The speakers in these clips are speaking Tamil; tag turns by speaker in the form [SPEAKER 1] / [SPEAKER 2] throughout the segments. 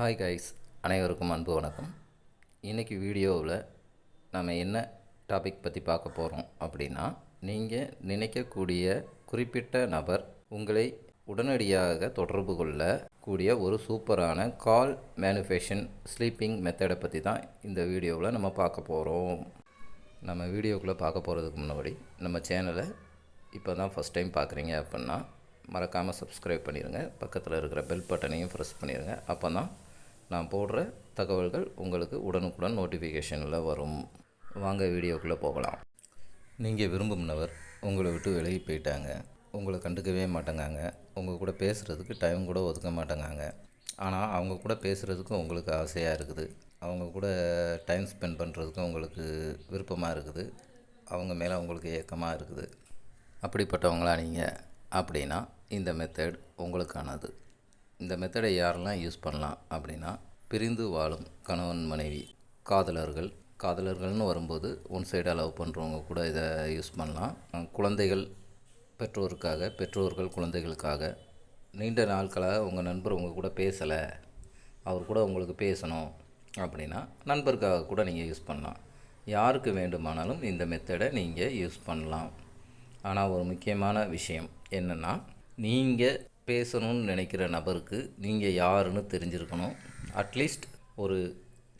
[SPEAKER 1] ஹாய் கைஸ், அனைவருக்கும் அன்பு வணக்கம். இன்றைக்கி வீடியோவில் நம்ம என்ன டாபிக் பற்றி பார்க்க போகிறோம் அப்படின்னா, நீங்கள் நினைக்கக்கூடிய குறிப்பிட்ட நபர் உங்களை உடனடியாக தொடர்பு கொள்ளக்கூடிய ஒரு சூப்பரான கால் மேனிஃபெஸ்டேஷன் ஸ்லீப்பிங் மெத்தடை பற்றி தான் இந்த வீடியோவில் நம்ம பார்க்க போகிறோம். நம்ம வீடியோக்குள்ளே பார்க்க போகிறதுக்கு முன்னாடி நம்ம சேனலை இப்போ தான் ஃபஸ்ட் டைம் பார்க்குறீங்க அப்படின்னா மறக்காமல் சப்ஸ்கிரைப் பண்ணிடுங்க. பக்கத்தில் இருக்கிற பெல் பட்டனையும் ப்ரெஸ் பண்ணிடுங்க. அப்போ தான் நான் போடுற தகவல்கள் உங்களுக்கு உடனுக்குடன் நோட்டிஃபிகேஷனில் வரும். வாங்க வீடியோக்குள்ளே போகலாம். நீங்கள் விரும்பும் நபர் உங்களை விட்டு விலகி போயிட்டாங்க. உங்களை கண்டுக்கவே மாட்டேங்காங்க. உங்கள் கூட பேசுகிறதுக்கு டைம் கூட ஒதுக்க மாட்டேங்காங்க. ஆனால் அவங்க கூட பேசுகிறதுக்கு உங்களுக்கு ஆசையாக இருக்குது. அவங்க கூட டைம் ஸ்பெண்ட் பண்ணுறதுக்கும் உங்களுக்கு விருப்பமாக இருக்குது. அவங்க மேலே உங்களுக்கு ஏக்கமாக இருக்குது. அப்படிப்பட்டவங்களா நீங்கள் அப்படின்னா இந்த மெத்தட் உங்களுக்கானது. இந்த மெத்தடை யாரெல்லாம் யூஸ் பண்ணலாம் அப்படின்னா, பிரிந்து வாழும் கணவன் மனைவி, காதலர்கள்னு வரும்போது ஒன் சைடாக லவ் பண்ணுறவங்க கூட இதை யூஸ் பண்ணலாம். குழந்தைகள் பெற்றோர்கள் குழந்தைகளுக்காக, நீண்ட நாட்களாக உங்கள் நண்பர் உங்கள் கூட பேசலை, அவர் கூட உங்களுக்கு பேசணும் அப்படின்னா நண்பருக்காக கூட நீங்கள் யூஸ் பண்ணலாம். யாருக்கு வேண்டுமானாலும் இந்த மெத்தடை நீங்கள் யூஸ் பண்ணலாம். ஆனால் ஒரு முக்கியமான விஷயம் என்னென்னா, நீங்கள் பேசணும்னு நினைக்கிற நபருக்கு நீங்கள் யாருன்னு தெரிஞ்சிருக்கணும். அட்லீஸ்ட் ஒரு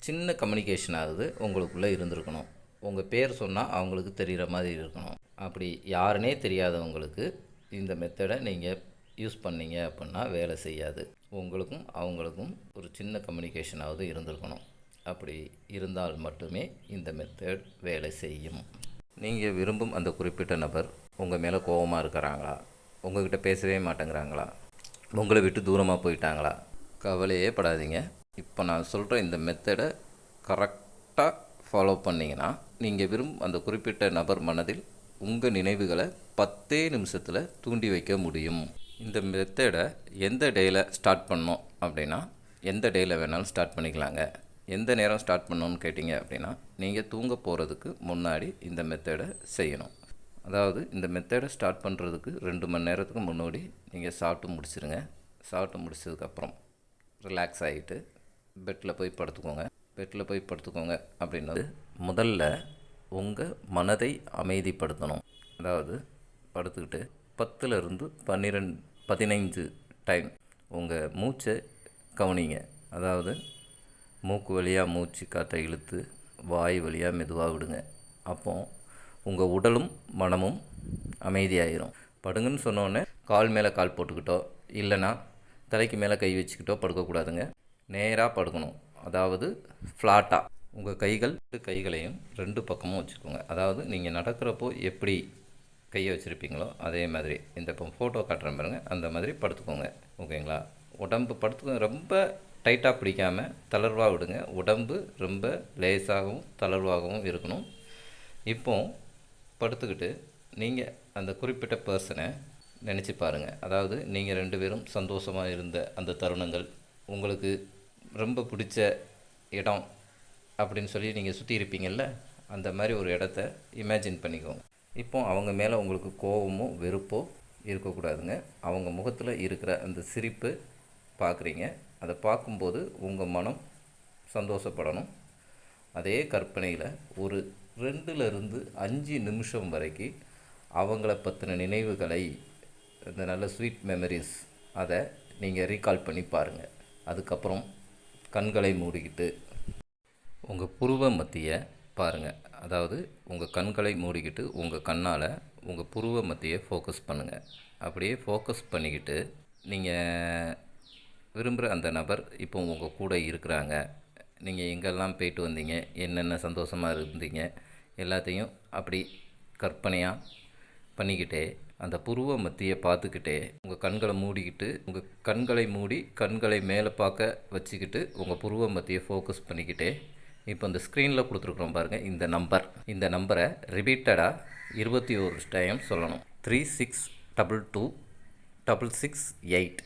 [SPEAKER 1] சின்ன கம்யூனிகேஷன் ஆகுது உங்களுக்குள்ளே இருந்திருக்கணும். உங்கள் பேர் சொன்னால் அவங்களுக்கு தெரிகிற மாதிரி இருக்கணும். அப்படி யாருன்னே தெரியாதவங்களுக்கு இந்த மெத்தடை நீங்கள் யூஸ் பண்ணீங்க அப்படின்னா வேலை செய்யாது. உங்களுக்கும் அவங்களுக்கும் ஒரு சின்ன கம்யூனிகேஷனாவது இருந்திருக்கணும். அப்படி இருந்தால் மட்டுமே இந்த மெத்தட் வேலை செய்யும். நீங்கள் விரும்பும் அந்த குறிப்பிட்ட நபர் உங்கள் மேலே கோபமாக இருக்கிறாங்களா, உங்கள்கிட்ட பேசவே மாட்டேங்கிறாங்களா, உங்களை விட்டு தூரமாக போயிட்டாங்களா, கவலையே படாதீங்க. இப்போ நான் சொல்கிற இந்த மெத்தடை கரெக்டாக ஃபாலோ பண்ணிங்கன்னா நீங்கள் விரும்பும் அந்த குறிப்பிட்ட நபர் மனதில் உங்கள் நினைவுகளை 10 நிமிஷத்தில் தூண்டி வைக்க முடியும். இந்த மெத்தடை எந்த டேயில் ஸ்டார்ட் பண்ணோம் அப்படின்னா, எந்த டேயில் வேணாலும் ஸ்டார்ட் பண்ணிக்கலாங்க. எந்த நேரம் ஸ்டார்ட் பண்ணணும்னு கேட்டிங்க அப்படின்னா, நீங்கள் தூங்க போகிறதுக்கு முன்னாடி இந்த மெத்தடை செய்யணும். அதாவது இந்த மெத்தடை ஸ்டார்ட் பண்ணுறதுக்கு 2 மணி நேரத்துக்கு முன்னாடி நீங்கள் சாப்பிட்டு முடிச்சிருங்க. சாப்பிட்டு முடிச்சதுக்கப்புறம் ரிலாக்ஸ் ஆகிட்டு பெட்டில் போய் படுத்துக்கோங்க. அப்படின்னது முதல்ல உங்கள் மனதை அமைதிப்படுத்தணும். அதாவது படுத்துக்கிட்டு 10லிருந்து 15 டைம் உங்கள் மூச்சை கவனிங்க. அதாவது மூக்கு வழியாக மூச்சு காற்றை இழுத்து வாய் வழியாக மெதுவாக விடுங்க. அப்போது உங்கள் உடலும் மனமும் அமைதியாயிரும். படுங்கன்னு சொன்னோன்னே கால் மேலே கால் போட்டுக்கிட்டோ இல்லைனா தலைக்கு மேலே கை வச்சுக்கிட்டோ படுக்கக்கூடாதுங்க. நேராக படுக்கணும். அதாவது ஃப்ளாட்டாக உங்கள் கைகளையும் 2 பக்கமும் வச்சுக்கோங்க. அதாவது நீங்கள் நடக்கிறப்போ எப்படி கையை வச்சுருப்பீங்களோ அதே மாதிரி இந்த இப்போ ஃபோட்டோ காட்டுறேன் பாருங்கள், அந்த மாதிரி படுத்துக்கோங்க. ஓகேங்களா? உடம்பு படுத்துக்கோங்க. ரொம்ப டைட்டாக பிடிக்காமல் தளர்வாக விடுங்க. உடம்பு ரொம்ப லேசாகவும் தளர்வாகவும் இருக்கணும். இப்போ படுத்துக்கிட்டு நீங்கள் அந்த குறிப்பிட்ட பர்சனை நினச்சி பாருங்கள். அதாவது நீங்கள் 2 பேரும் சந்தோஷமாக இருந்த அந்த தருணங்கள், உங்களுக்கு ரொம்ப பிடிச்ச இடம் அப்படின்னு சொல்லி நீங்கள் சுற்றி இருப்பீங்கள்ல, அந்த மாதிரி ஒரு இடத்த இமேஜின் பண்ணிக்கோங்க. இப்போ அவங்க மேலே உங்களுக்கு கோபமோ வெறுப்போ இருக்கக்கூடாதுங்க. அவங்க முகத்தில் இருக்கிற அந்த சிரிப்பு பார்க்குறீங்க. அதை பார்க்கும்போது உங்கள் மனம் சந்தோஷப்படணும். அதே கற்பனையில் ஒரு 2லிருந்து 5 நிமிஷம் வரைக்கும் அவங்கள பற்றின நினைவுகளை, இந்த நல்ல ஸ்வீட் மெமரிஸ், அதை நீங்கள் ரீகால் பண்ணி பாருங்கள். அதுக்கப்புறம் கண்களை மூடிக்கிட்டு உங்கள் புருவ மத்தியை பாருங்கள். அதாவது உங்கள் கண்களை மூடிக்கிட்டு உங்கள் கண்ணால் உங்கள் புருவ மத்தியை ஃபோக்கஸ் பண்ணுங்கள். அப்படியே ஃபோக்கஸ் பண்ணிக்கிட்டு நீங்கள் விரும்புகிற அந்த நபர் இப்போ உங்கள் கூட இருக்கிறாங்க. நீங்கள் எங்கெல்லாம் போயிட்டு வந்தீங்க, என்னென்ன சந்தோஷமாக இருந்தீங்க, எல்லாத்தையும் அப்படி கற்பனையாக பண்ணிக்கிட்டே அந்த புருவ மத்தியை பார்த்துக்கிட்டே உங்கள் கண்களை மூடி கண்களை மேலே பார்க்க வச்சுக்கிட்டு உங்கள் புருவ மத்தியை ஃபோக்கஸ் பண்ணிக்கிட்டே இப்போ இந்த ஸ்க்ரீனில் கொடுத்துருக்குறோம் பாருங்கள், இந்த நம்பரை ரிப்பீட்டடாக 21 டைம் சொல்லணும். 36226668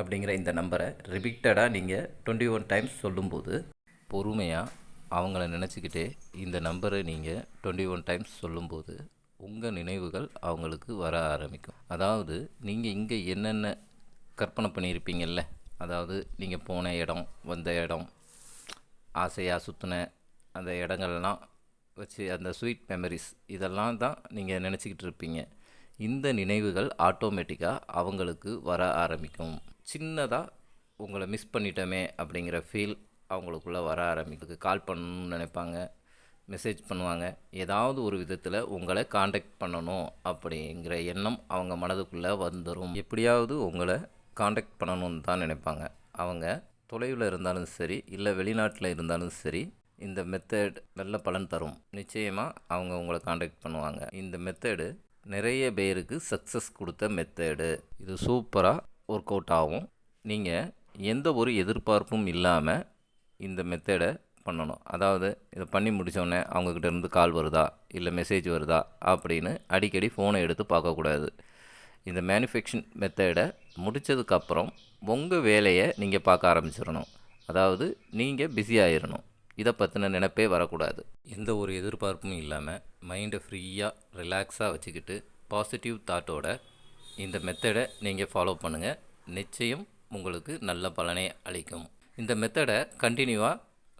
[SPEAKER 1] அப்படிங்கிற இந்த நம்பரை ரிப்பீட்டடாக நீங்கள் 21 டைம்ஸ் சொல்லும்போது பொறுமையாக அவங்கள நினச்சிக்கிட்டே இந்த நம்பரை நீங்கள் 21 டைம்ஸ் சொல்லும்போது உங்கள் நினைவுகள் அவங்களுக்கு வர ஆரம்பிக்கும். அதாவது நீங்கள் இங்கே என்னென்ன கற்பனை பண்ணியிருப்பீங்கள்ல, அதாவது நீங்கள் போன இடம், வந்த இடம், ஆசையாக சுற்றின அந்த இடங்கள்லாம் வச்சு அந்த ஸ்வீட் மெமரிஸ் இதெல்லாம் தான் நீங்கள் நினச்சிக்கிட்டு இருப்பீங்க. இந்த நினைவுகள் ஆட்டோமேட்டிக்காக அவங்களுக்கு வர ஆரம்பிக்கும். சின்னதாக உங்களை மிஸ் பண்ணிட்டோமே அப்படிங்கிற ஃபீல் அவங்களுக்குள்ளே வர ஆரம்பிக்குது. கால் பண்ணணும்னு நினைப்பாங்க, மெசேஜ் பண்ணுவாங்க, ஏதாவது ஒரு விதத்தில் உங்களை காண்டாக்ட் பண்ணணும் அப்படிங்கிற எண்ணம் அவங்க மனதுக்குள்ளே வந்துடும். எப்படியாவது உங்களை காண்டாக்ட் பண்ணணும்னு தான் நினைப்பாங்க. அவங்க தொலைவில் இருந்தாலும் சரி, இல்லை வெளிநாட்டில் இருந்தாலும் சரி, இந்த மெத்தட் நல்ல பலன் தரும். நிச்சயமாக அவங்க உங்களை காண்டாக்ட் பண்ணுவாங்க. இந்த மெத்தடு நிறைய பேருக்கு சக்ஸஸ் கொடுத்த மெத்தடு. இது சூப்பராக ஒர்க் அவுட் ஆகும். நீங்கள் எந்த ஒரு எதிர்பார்ப்பும் இல்லாமல் இந்த மெத்தடை பண்ணணும். அதாவது இதை பண்ணி முடித்தோடனே அவங்கக்கிட்ட இருந்து கால் வருதா இல்லை மெசேஜ் வருதா அப்படின்னு அடிக்கடி ஃபோனை எடுத்து பார்க்கக்கூடாது. இந்த மேனுஃபேக்சரிங் மெத்தடை முடித்ததுக்கப்புறம் உங்கள் வேலையை நீங்கள் பார்க்க ஆரம்பிச்சிடணும். அதாவது நீங்கள் பிஸி ஆகிடணும். இதை பற்றின நினைப்பே வரக்கூடாது. எந்த ஒரு எதிர்பார்ப்பும் இல்லாமல் மைண்டை ஃப்ரீயாக ரிலாக்ஸாக வச்சுக்கிட்டு பாசிட்டிவ் தாட்டோட இந்த மெத்தடை நீங்கள் ஃபாலோ பண்ணுங்கள். நிச்சயம் உங்களுக்கு நல்ல பலனை அளிக்கும். இந்த மெத்தடை கண்டினியூவாக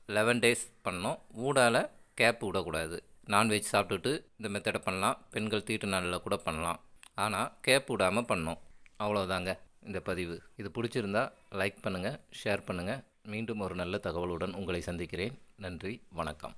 [SPEAKER 1] 11 days பண்ணோம். ஊடால கேப் விடக்கூடாது. நான்வெஜ் சாப்பிட்டுட்டு இந்த மெத்தடை பண்ணலாம். பெண்கள் தீட்டு நாளில் கூட பண்ணலாம். ஆனால் கேப் விடாமல் பண்ணோம். அவ்வளோதாங்க இந்த பதிவு. இது பிடிச்சிருந்தா லைக் பண்ணுங்கள், ஷேர் பண்ணுங்கள். மீண்டும் ஒரு நல்ல தகவலுடன் உங்களை சந்திக்கிறேன். நன்றி, வணக்கம்.